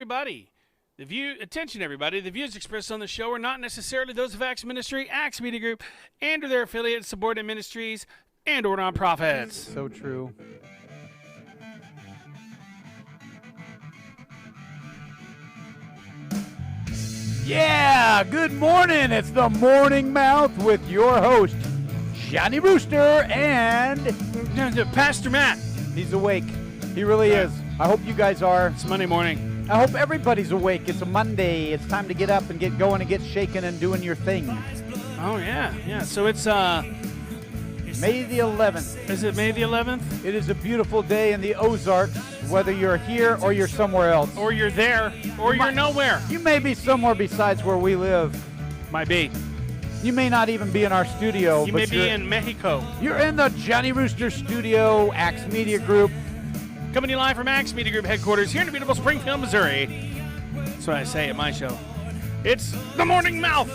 Everybody, attention everybody, the views expressed on the show are not necessarily those of Acts Ministry, Acts Media Group, and or their affiliates, subordinate ministries, and or nonprofits. So true. Yeah, good morning. It's the Morning Mouth with your host, Johnny Rooster, and Pastor Matt. He's awake. He really is. I hope you guys are. It's Monday morning. I hope everybody's awake. It's a Monday. It's time to get up and get going and get shaking and doing your thing. Oh, yeah. Yeah, so it's May the 11th. Is it May the 11th? It is a beautiful day in the Ozarks, whether you're here or you're somewhere else. Or you're there, or you're nowhere. You may be somewhere besides where we live. Might be. You may not even be in our studio. You may be in Mexico. You're in the Johnny Rooster studio, Acts Media Group. Coming to you live from Acts Media Group headquarters here in beautiful Springfield, Missouri. That's what I say at my show. It's the Morning Mouth.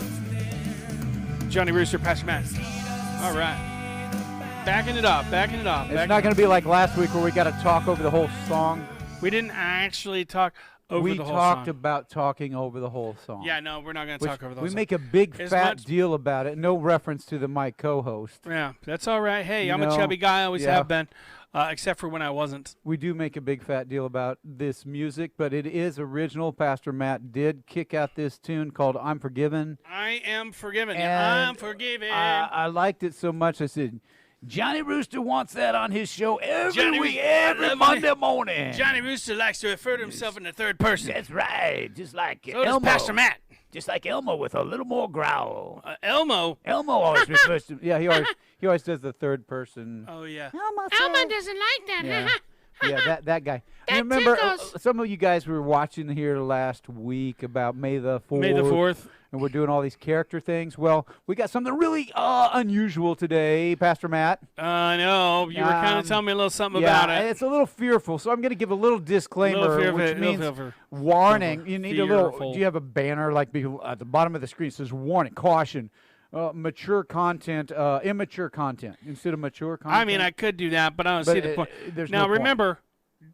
Johnny Rooster, Pastor Matt. All right. Backing it up. It's not going to be like last week where we got to talk over the whole song. We didn't actually talk over the whole song. We talked about talking over the whole song. Yeah, no, we're not going to talk over the whole song. We make a big fat deal about it. No reference to my co-host. Yeah, that's all right. Hey, I'm a chubby guy. I always have been, except for when I wasn't. We do make a big fat deal about this music, but it is original. Pastor Matt did kick out this tune called I'm Forgiven. I am forgiven. And I'm forgiven. I liked it so much, I said, Johnny Rooster wants that on his show every Monday morning. Johnny Rooster likes to refer to himself in the third person. That's right. Just like so Elmo. Does Pastor Matt. Just like Elmo with a little more growl. Elmo? Elmo always refers to... Yeah, he always does the third person. Oh, yeah. Elmo doesn't like that. Yeah, yeah that guy. You remember, some of you guys were watching here last week about May the 4th. May the 4th. And we're doing all these character things. Well, we got something really unusual today, Pastor Matt. I know. You were kind of telling me a little something about it. It's a little fearful, so I'm going to give a little disclaimer, which means warning. You need a little. Do you have a banner like at the bottom of the screen? It says warning, caution, mature content, immature content instead of mature content. I mean, I could do that, but I don't see the point. Now, remember,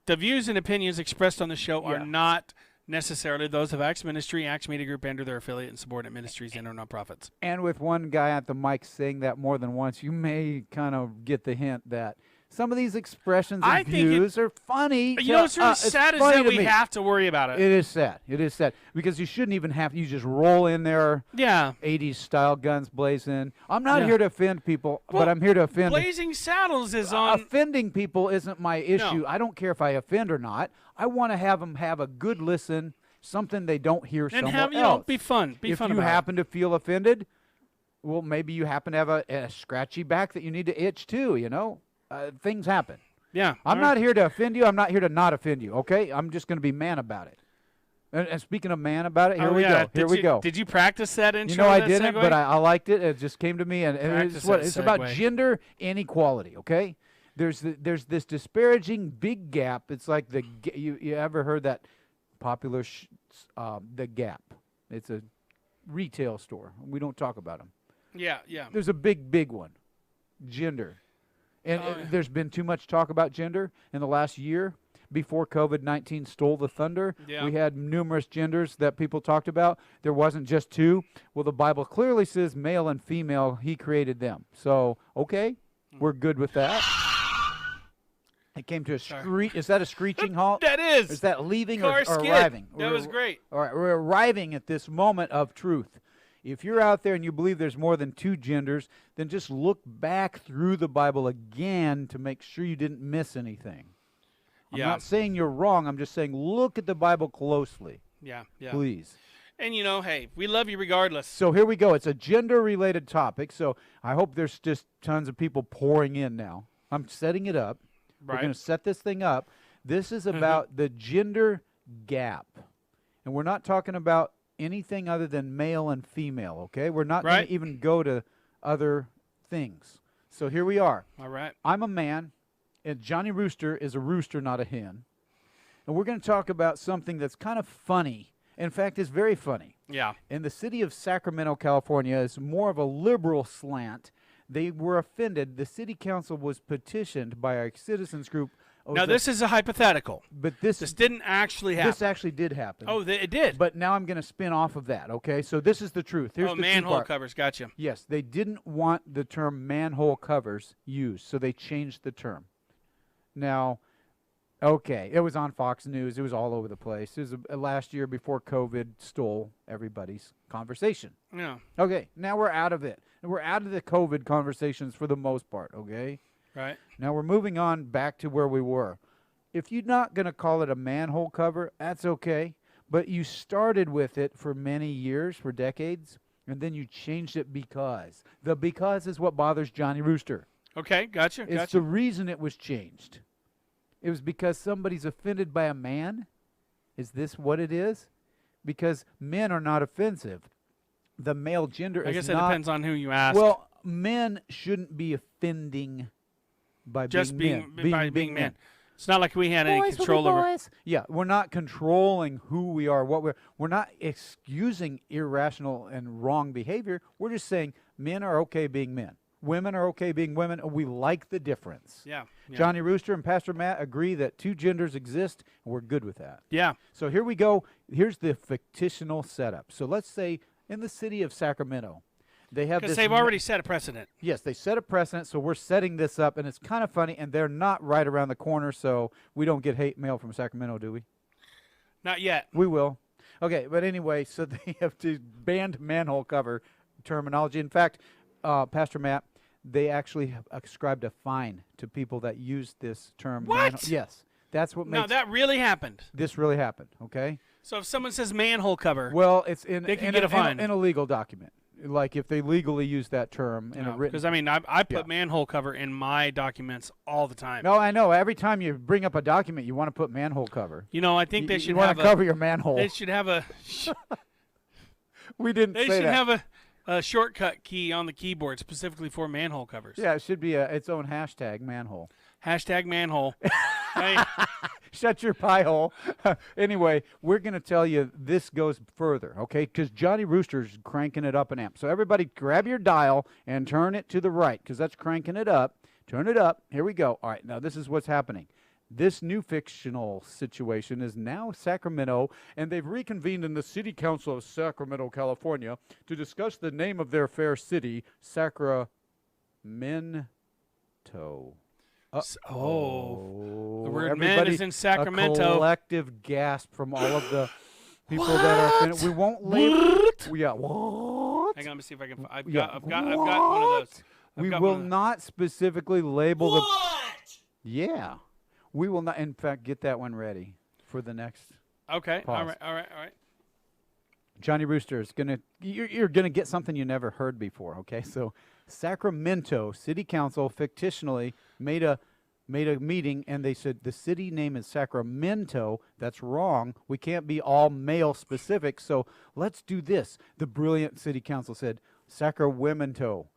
the views and opinions expressed on the show are not necessarily those of Acts Ministry, Acts Media Group, and or their affiliate and subordinate ministries and or nonprofits. And with one guy at the mic saying that more than once, you may kind of get the hint that some of these expressions and views are funny. You know what's really sad is that we have to worry about it. It is sad. It is sad. Because you shouldn't even have to. You just roll in there. Yeah. 80s style guns blazing. I'm not here to offend people, but I'm here to offend. Blazing Saddles is on. Offending people isn't my issue. No. I don't care if I offend or not. I want to have them have a good listen, something they don't hear somewhere else. Be fun. If you happen to feel offended, well, maybe you happen to have a scratchy back that you need to itch too, you know? Things happen. Yeah. I'm not here to offend you. I'm not here to not offend you, okay? I'm just going to be man about it. And speaking of man about it, here we go. Here we go. Did you practice that intro? You know I didn't, but I liked it. It just came to me. And it's about gender inequality, okay? There's this disparaging big gap. It's like you ever heard that popular the Gap? It's a retail store. We don't talk about them. Yeah, yeah. There's a big one, gender. And there's been too much talk about gender in the last year. Before COVID-19 stole the thunder, we had numerous genders that people talked about. There wasn't just two. Well, the Bible clearly says male and female, he created them. So, okay, we're good with that. It came to a screech. Is that a screeching halt? That is. Is that leaving or skid. arriving? That was great. All right, we're arriving at this moment of truth. If you're out there and you believe there's more than two genders, then just look back through the Bible again to make sure you didn't miss anything. I'm not saying you're wrong. I'm just saying look at the Bible closely. Yeah. Please. And, hey, we love you regardless. So here we go. It's a gender-related topic, so I hope there's just tons of people pouring in now. I'm setting it up. Right. We're going to set this thing up. This is about the gender gap. And we're not talking about anything other than male and female, okay? We're not going to even go to other things. So here we are. All right. I'm a man, and Johnny Rooster is a rooster, not a hen. And we're going to talk about something that's kind of funny. In fact, it's very funny. Yeah. In the city of Sacramento, California, is more of a liberal slant. They were offended. The city council was petitioned by our citizens group Now, this is a hypothetical. But this didn't actually happen. This actually did happen. Oh, it did. But now I'm going to spin off of that, okay? So this is the truth. Here's the manhole covers. Gotcha. Yes, they didn't want the term manhole covers used, so they changed the term. Now, okay, it was on Fox News. It was all over the place. It was last year before COVID stole everybody's conversation. Yeah. Okay, now we're out of it. We're out of the COVID conversations for the most part, okay? Right. Now we're moving on back to where we were. If you're not going to call it a manhole cover, that's okay. But you started with it for many years, for decades, and then you changed it because. The because is what bothers Johnny Rooster. Okay, gotcha. It's the reason it was changed. It was because somebody's offended by a man? Is this what it is? Because men are not offensive. The male gender is not. I guess it depends on who you ask. Well, men shouldn't be offending by just being men. It's not like we had any control over. Yeah, we're not controlling who we are, what we're not excusing irrational and wrong behavior. We're just saying men are okay being men. Women are okay being women. We like the difference. Yeah. Johnny Rooster and Pastor Matt agree that two genders exist, and we're good with that. Yeah. So here we go. Here's the fictional setup. So let's say in the city of Sacramento, they have this. Because they've already set a precedent. Yes, they set a precedent, so we're setting this up, and it's kind of funny, and they're not right around the corner, so we don't get hate mail from Sacramento, do we? Not yet. We will. Okay, but anyway, so they have to banned manhole cover terminology. In fact, Pastor Matt, they actually ascribed a fine to people that used this term. What? Yes, that's what makes. No, that really happened. This really happened. Okay. So if someone says manhole cover, well, it's in. They can get a fine in a legal document. Like if they legally use that term in a written. Because I mean, I put manhole cover in my documents all the time. No, I know. Every time you bring up a document, you want to put manhole cover. You know, I think they should you want to cover your manhole. They should have a. We didn't say that. They should have a shortcut key on the keyboard specifically for manhole covers. Yeah, it should be its own hashtag manhole. Hashtag manhole. Hey. Shut your pie hole. Anyway, we're going to tell you this goes further, okay? Because Johnny Rooster's cranking it up an amp. So everybody grab your dial and turn it to the right because that's cranking it up. Turn it up. Here we go. All right, now this is what's happening. This new fictional situation is now Sacramento, and they've reconvened in the City Council of Sacramento, California, to discuss the name of their fair city, Sacramento. The word "men" is in Sacramento. A collective gasp from all of the people that are. We won't label. Yeah. What? Hang on, let me see if I can. I've got one of those. We will not specifically label the. Yeah, we will not. In fact, get that one ready for the next. Okay. Pause. All right. Johnny Rooster is gonna. You're gonna get something you never heard before. Okay, so Sacramento City Council fictionally made a meeting, and they said the city name is Sacramento. That's wrong. We can't be all male specific. So let's do this. The brilliant city council said Sacramento.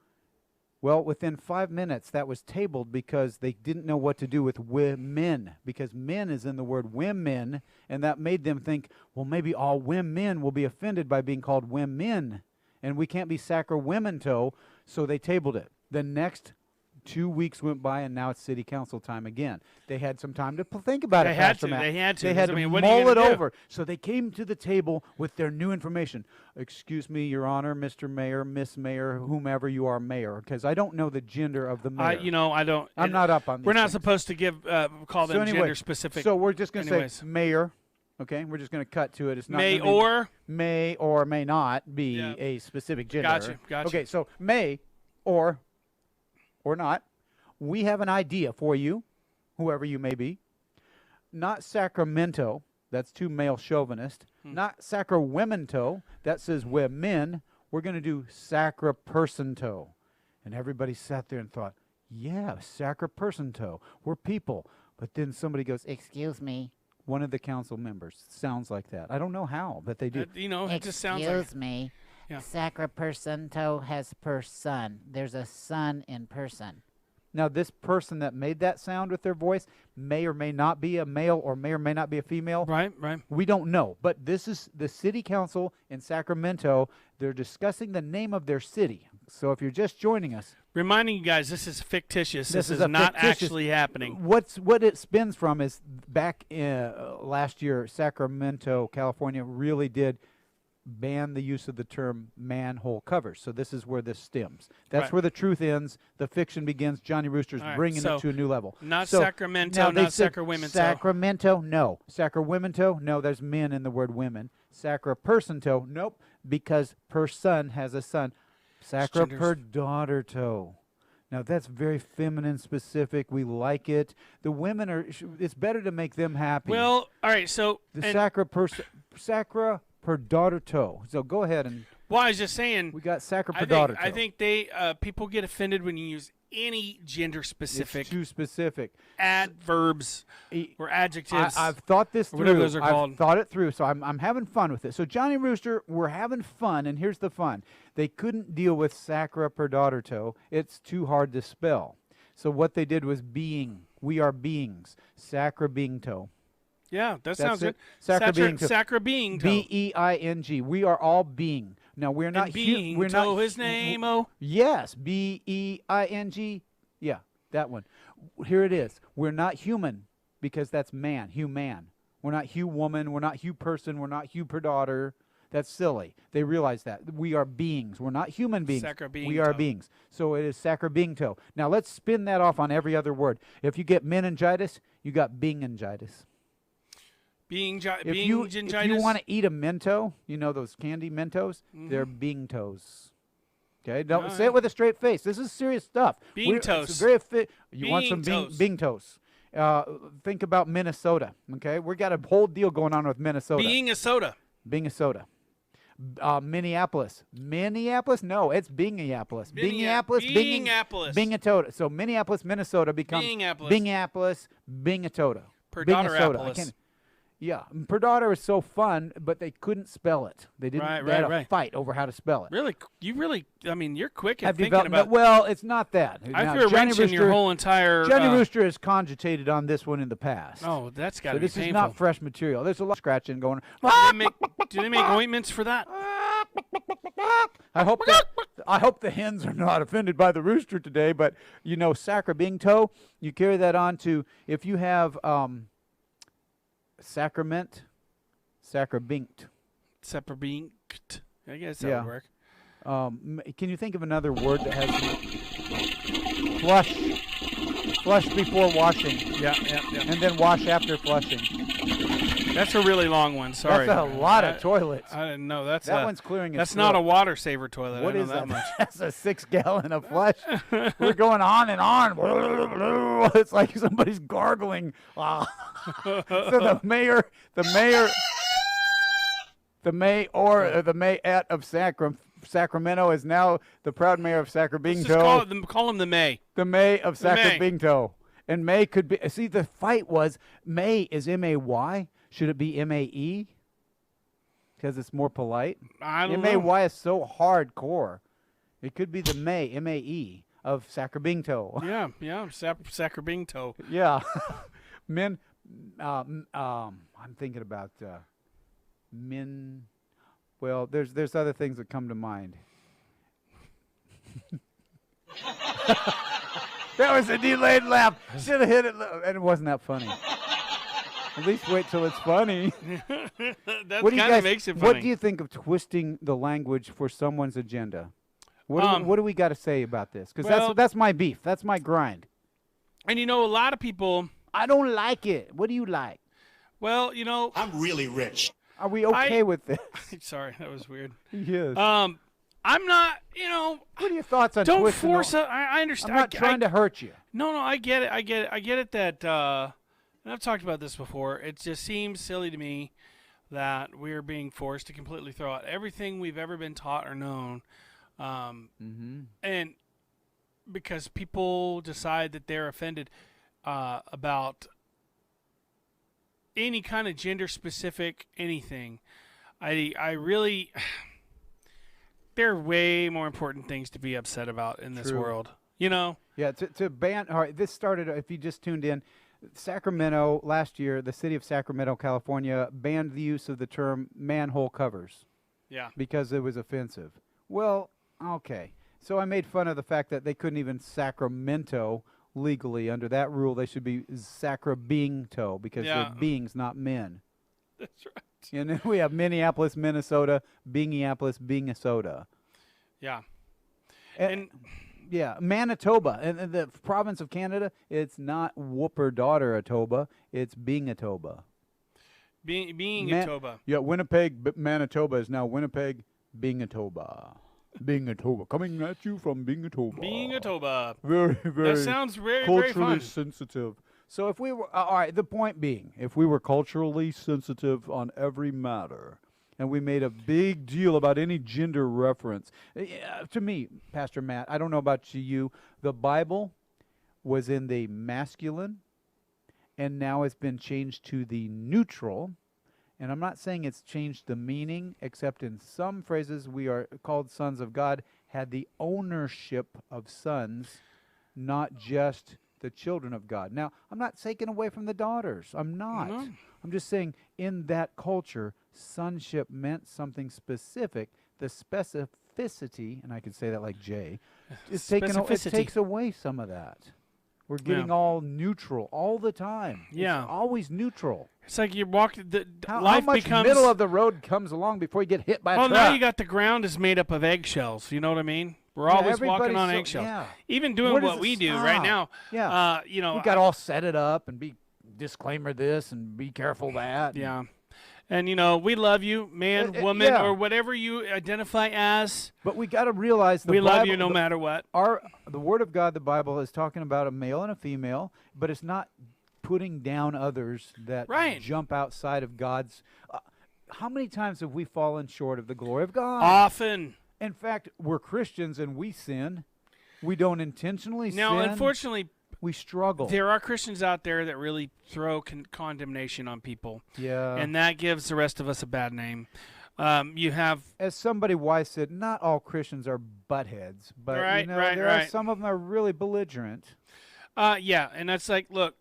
Well, within 5 minutes, that was tabled because they didn't know what to do with women, because men is in the word women, and that made them think, well, maybe all women will be offended by being called women, and we can't be Sacramento, so they tabled it. The next 2 weeks went by, and now it's city council time again. They had some time to think about it. They had to. They had to mull it over. So they came to the table with their new information. Excuse me, Your Honor, Mr. Mayor, Miss Mayor, whomever you are, Mayor, because I don't know the gender of the mayor. I don't. I'm not up on. We're not supposed to call them gender specific. So we're just going to say Mayor. Okay, we're just going to cut to it. It's not may or may not be a specific gender. Gotcha. Okay, so may or not, we have an idea for you, whoever you may be. Not Sacramento, that's too male chauvinist. Not Sacramento, that says women. We're going to do Sacrapersonto. And everybody sat there and thought, yeah, Sacrapersonto, we're people. But then somebody goes, excuse me. One of the council members sounds like that. I don't know how, but they do. It just sounds like. Excuse me. Yeah. Sacrapersonto has person. There's a son in person. Now, this person that made that sound with their voice may or may not be a male or may not be a female. Right. We don't know. But this is the city council in Sacramento. They're discussing the name of their city, So if you're just joining us, reminding you guys, this is fictitious. This is not actually happening. What it spins from is back in, last year, Sacramento, California, really did ban the use of the term manhole covers. So this is where this stems. That's where the truth ends. The fiction begins. Johnny Rooster's bringing it to a new level. Not Sacramento, not Sacramento. Sacramento, no. Sacramento, no. There's men in the word women. Sacra-person-to, nope, because per son has a son. Sacra per daughter toe. Now that's very feminine specific. We like it. The women are. It's better to make them happy. Well, all right. So the sacra per daughter toe. So go ahead and. Well, I was just saying. We got sacra per daughter toe. I think people get offended when you use any gender specific. It's too specific. Adverbs or adjectives. I've thought this through. Whatever those are called. I've thought it through, so I'm having fun with it. So Johnny Rooster, we're having fun, and here's the fun. They couldn't deal with sacra per daughter toe. It's too hard to spell. So what they did was being. We are beings. Sacra being toe. Yeah, that sounds good. Sacra being toe. Sacra being toe. B-E-I-N-G. We are all being. Now we're not being. We're not his name. Oh. Yes, B-E-I-N-G. Yeah, that one. Here it is. We're not human because that's man. Human. We're not woman. We're not person. We're not per daughter. That's silly. They realize that we are beings. We're not human beings. We are beings. So it is sacra being toe. Now let's spin that off on every other word. If you get meningitis, you got bingitis. If you want to eat a Mento, you know those candy Mentos? They're being toes. Okay, don't say it with a straight face. This is serious stuff. Being toast. You want some being toast. Think about Minnesota. Okay, we got a whole deal going on with Minnesota. Being a soda. Minneapolis. No, it's Bingiapolis. Bingatoda. So Minneapolis, Minnesota becomes Bingiapolis, Bingatoda. Per daughter. Yeah, per daughter is so fun, but they couldn't spell it. They didn't. They had a fight over how to spell it. Really, I mean, you're quick at thinking about. Well, it's not that. I threw a wrench in your whole entire. Johnny Rooster has cogitated on this one in the past. Oh, that's got to be painful. This is not fresh material. There's a lot of scratching going on. Do they make ointments for that? I hope the hens are not offended by the rooster today, but you know, sacra being toe, you carry that on to if you have. Sacrament, sacrabinct. I guess that would work. Can you think of another word that has flush? Flush before washing. Yeah. And then wash after flushing. That's a really long one. Sorry. That's a lot of toilets. I didn't know. That one's clearing. That's not a water saver toilet. What I know is that much. That's a 6 gallon of flush. We're going on and on. It's like somebody's gargling. So the mayor of Sacramento is now the proud mayor of Sacramento. Call him the May. The May of Sacramento. And May could be. See, the fight was May is M-A-Y. Should it be M-A-E? Because it's more polite. I don't know. M-A-Y is so hardcore. It could be the May, M-A-E, of Sacramento. Yeah, Sacramento. Yeah. Men, I'm thinking about men. Well, there's other things that come to mind. That was a delayed laugh. Should have hit it, and it wasn't that funny. At least wait till it's funny. That kind of makes it funny. What do you think of twisting the language for someone's agenda? What do we got to say about this? Because that's my beef. That's my grind. And you know, a lot of people. I don't like it. What do you like? Well, you know, I'm really rich. Are we okay with this? Sorry, that was weird. Yes. I'm not, you know. What are your thoughts on don't force it? I understand. I'm not trying to hurt you. No, I get it. I get it that, and I've talked about this before, it just seems silly to me that we're being forced to completely throw out everything we've ever been taught or known. And because people decide that they're offended about any kind of gender-specific anything, I really... There are way more important things to be upset about in this world, you know? Yeah, to ban... All right, this started, if you just tuned in, Sacramento, last year, the city of Sacramento, California, banned the use of the term manhole covers. Yeah. Because it was offensive. Well, okay. So I made fun of the fact that they couldn't even Sacramento legally. Under that rule, they should be Sacramento because they're beings, not men. That's right. And then we have Minneapolis, Minnesota, Bingiapolis, Minnesota. Yeah. And yeah, Manitoba, and the province of Canada, it's not Whooper-daughter-atoba, it's Bingatoba. Bingatoba. Yeah, Winnipeg, Manitoba is now Winnipeg, Bingatoba. Bingatoba, coming at you from Bingatoba. Bingatoba. Very, very. That sounds very, culturally very fun. sensitive. So if we were, all right, the point being, if we were culturally sensitive on every matter, and we made a big deal about any gender reference, to me, Pastor Matt, I don't know about you, the Bible was in the masculine, and now it's been changed to the neutral. And I'm not saying it's changed the meaning, except in some phrases we are called sons of God, had the ownership of sons, not just the children of God. Now, I'm not taking away from the daughters. I'm not. No. I'm just saying in that culture, sonship meant something specific. The specificity, and I can say that like Jay, is taken. It takes away some of that. We're getting all neutral all the time. Yeah. It's always neutral. It's like you walk, How life much becomes... middle of the road comes along before you get hit by a truck? now you got the ground is made up of eggshells. You know what I mean? We're always walking on eggshells. Yeah. Even doing what we do right now. Yeah. You know, we got all set it up and be disclaimer this and be careful that. Yeah. And, you know, we love you, man, woman, or whatever you identify as. But we got to realize we love you no matter what. The Word of God, the Bible, is talking about a male and a female, but it's not putting down others that jump outside of God's. How many times have we fallen short of the glory of God? Often. In fact, we're Christians and we sin. We don't intentionally sin. Now, unfortunately, we struggle. There are Christians out there that really throw condemnation on people. Yeah. And that gives the rest of us a bad name. You have... As somebody wise said, not all Christians are buttheads, but there are some of them are really belligerent. Yeah, and that's like, look,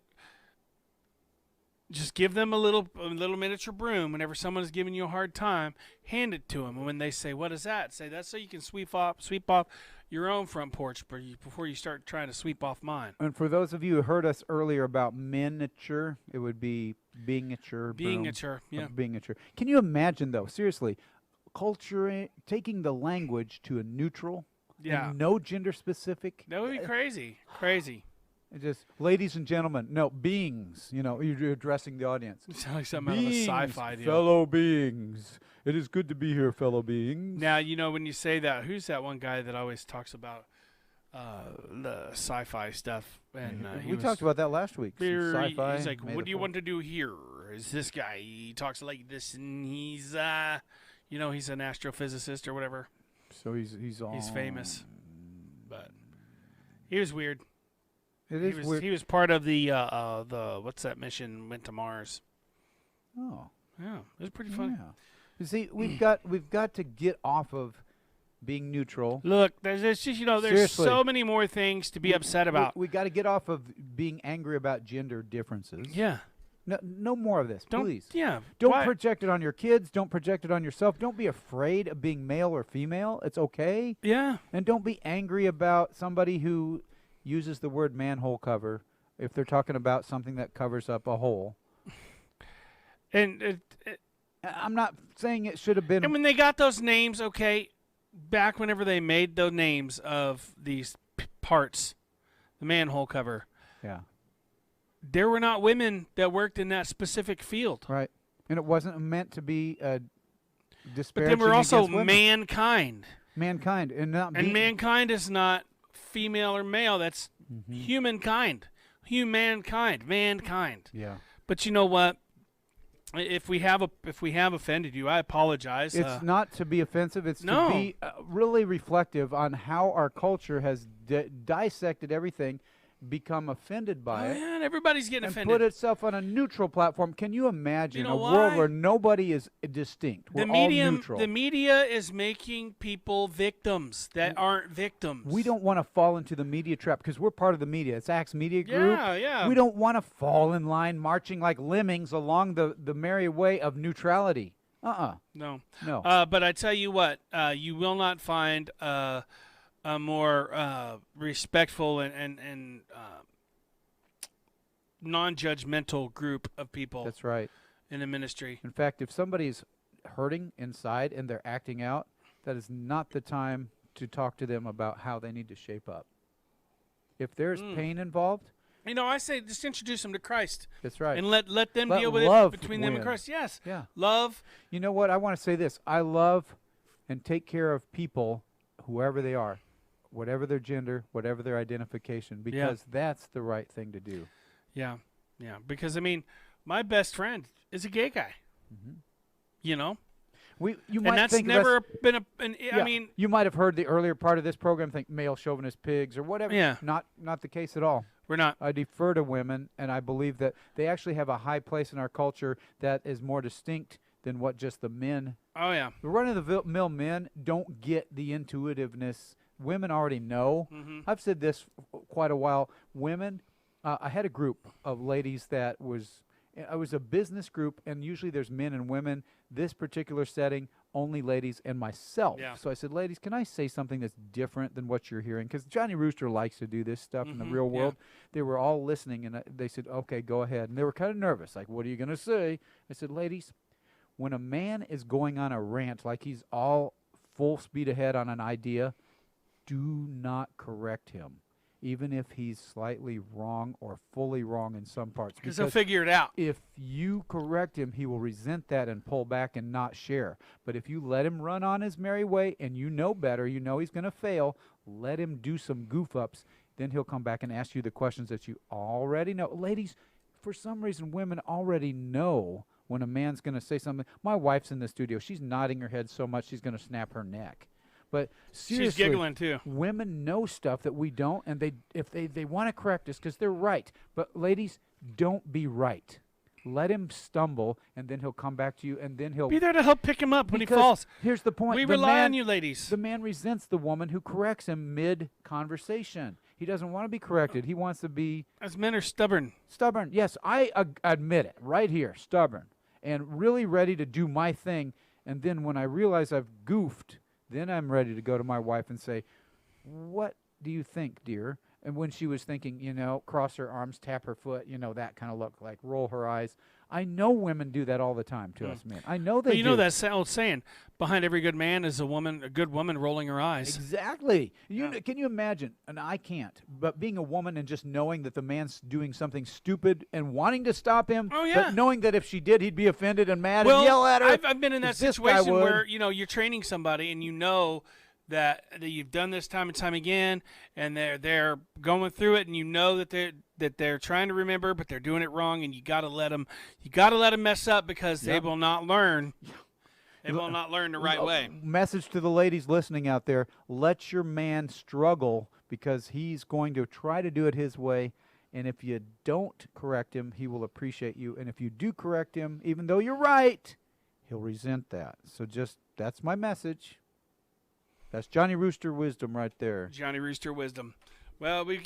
just give them a little miniature broom. Whenever someone is giving you a hard time, hand it to them. And when they say, "What is that?" say, "That's so you can sweep off your own front porch before you start trying to sweep off mine." And for those of you who heard us earlier about miniature, it would be being-ature. Being-ature, yeah. Being-ature. Can you imagine, though, seriously, taking the language to a neutral, and no gender specific? That would be crazy. Crazy. Just, ladies and gentlemen, no, beings, you're addressing the audience. It sounds like something out of a sci-fi deal. Fellow beings. It is good to be here, fellow beings. Now, when you say that, who's that one guy that always talks about the sci-fi stuff? And we talked about that last week. Sci-fi. He's like, what do you want to do here? Is this guy, he talks like this, and he's, he's an astrophysicist or whatever. So he's famous. But he was weird. Weird. He was part of the what's that mission went to Mars. Oh. Yeah, it was pretty funny. Yeah. You see, we've got to get off of being neutral. Look, there's just there's so many more things to be upset about. We got to get off of being angry about gender differences. Yeah. No more of this, please. Yeah. Don't project it on your kids. Don't project it on yourself. Don't be afraid of being male or female. It's okay. Yeah. And don't be angry about somebody who uses the word manhole cover if they're talking about something that covers up a hole. And I'm not saying it should have been. And when they got those names, okay, back whenever they made the names of these parts, the manhole cover. Yeah. There were not women that worked in that specific field. Right. And it wasn't meant to be disparaging. But then we're also against women. Mankind. Mankind. And mankind is not female or male. That's humankind. Mankind. Yeah. But you know what? If we have offended you, I apologize. It's not to be offensive. It's to be really reflective on how our culture has dissected everything, become offended by it. Man, everybody's getting offended. And put itself on a neutral platform. Can you imagine a world where nobody is distinct? We're all neutral. The media is making people victims that aren't victims. We don't want to fall into the media trap because we're part of the media. It's Axe Media Group. Yeah. We don't want to fall in line marching like lemmings along the merry way of neutrality. No. No. But I tell you what, you will not find a more respectful and non-judgmental group of people. That's right. In the ministry. In fact, if somebody's hurting inside and they're acting out, that is not the time to talk to them about how they need to shape up. If there's pain involved, I say just introduce them to Christ. That's right. And let them deal with it between them and Christ. Yes. Yeah. Love. You know what? I want to say this. I love and take care of people, whoever they are, whatever their gender, whatever their identification, because that's the right thing to do. Yeah. Yeah. Because, my best friend is a gay guy. Mm-hmm. You know? You might and that's think never been you might have heard the earlier part of this program think male chauvinist pigs or whatever. Yeah. Not the case at all. We're not. I defer to women, and I believe that they actually have a high place in our culture that is more distinct than what just the men. Oh, yeah. The run-of-the-mill men don't get the intuitiveness. Women already know. Mm-hmm. I've said this quite a while. Women, I had a group of ladies that was a business group, and usually there's men and women. This particular setting, only ladies and myself. Yeah. So I said, ladies, can I say something that's different than what you're hearing? Because Johnny Rooster likes to do this stuff in the real world. They were all listening, and they said, okay, go ahead. And they were kind of nervous, like, what are you going to say? I said, ladies, when a man is going on a rant, like he's all full speed ahead on an idea, do not correct him, even if he's slightly wrong or fully wrong in some parts. Because he'll figure it out. If you correct him, he will resent that and pull back and not share. But if you let him run on his merry way and you know better, you know he's going to fail, let him do some goof-ups, then he'll come back and ask you the questions that you already know. Ladies, for some reason, women already know when a man's going to say something. My wife's in the studio. She's nodding her head so much she's going to snap her neck. But seriously, she's giggling too. Women know stuff that we don't, and if they want to correct us because they're right. But ladies, don't be right. Let him stumble, and then he'll come back to you, and then he'll be there to help pick him up when he falls. Here's the point: we rely on you, ladies. The man resents the woman who corrects him mid-conversation. He doesn't want to be corrected. He wants to be. As men are stubborn. Stubborn. Yes, I admit it right here. Stubborn and really ready to do my thing, and then when I realize I've goofed. Then I'm ready to go to my wife and say, what do you think, dear? And when she was thinking, cross her arms, tap her foot, that kind of look, like roll her eyes. I know women do that all the time to us men. I know they do. You know that old saying, behind every good man is a good woman rolling her eyes. Exactly. Can you imagine, and I can't, but being a woman and just knowing that the man's doing something stupid and wanting to stop him, but knowing that if she did, he'd be offended and mad and yell at her. I've been in that situation where, you're training somebody and you know that you've done this time and time again, and they're going through it, and you know that they're trying to remember, but they're doing it wrong, and you got to let them mess up because they will not learn. They will not learn the right way. Message to the ladies listening out there: let your man struggle because he's going to try to do it his way, and if you don't correct him, he will appreciate you, and if you do correct him, even though you're right, he'll resent that. So that's my message. That's Johnny Rooster wisdom right there. Johnny Rooster wisdom. Well, we're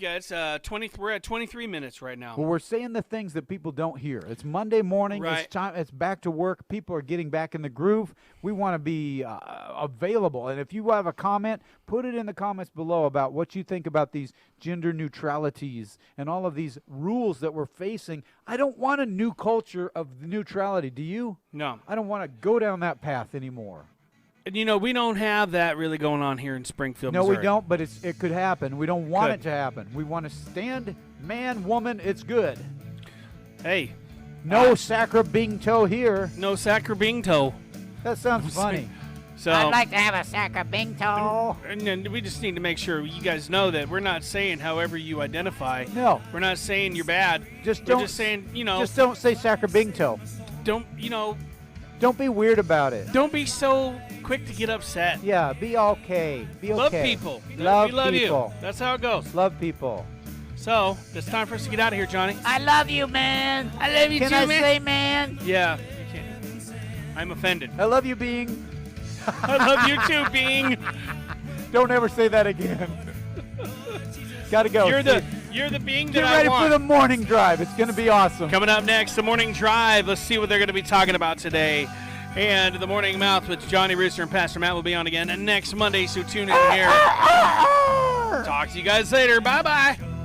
at 23 minutes right now. Well, we're saying the things that people don't hear. It's Monday morning. Right. It's time. It's back to work. People are getting back in the groove. We want to be available. And if you have a comment, put it in the comments below about what you think about these gender neutralities and all of these rules that we're facing. I don't want a new culture of neutrality. Do you? No. I don't want to go down that path anymore. And, we don't have that really going on here in Springfield, No, Missouri. we don't, but it could happen. We don't want it to happen. We want to stand man, woman, it's good. Hey. No sacrabinto here. No sacrabinto. That sounds funny. So I'd like to have a sacrabinto. And then we just need to make sure you guys know that we're not saying however you identify. No. We're not saying you're bad. We're just saying, Just don't say sacrabinto. Don't be weird about it. Don't be so quick to get upset. Yeah, be okay. Be okay. Love people. We love people. You. That's how it goes. Love people. So, it's time for us to get out of here, Johnny. I love you, man. I love you too, man. Can I say man? Yeah, you can. I'm offended. I love you, Being. I love you too, Being. Don't ever say that again. Gotta go. You're the Being that I want. Get ready for the morning drive. It's going to be awesome. Coming up next, the morning drive. Let's see what they're going to be talking about today. And the Morning Mouth with Johnny Rooster and Pastor Matt will be on again next Monday, so tune in here. Talk to you guys later. Bye-bye.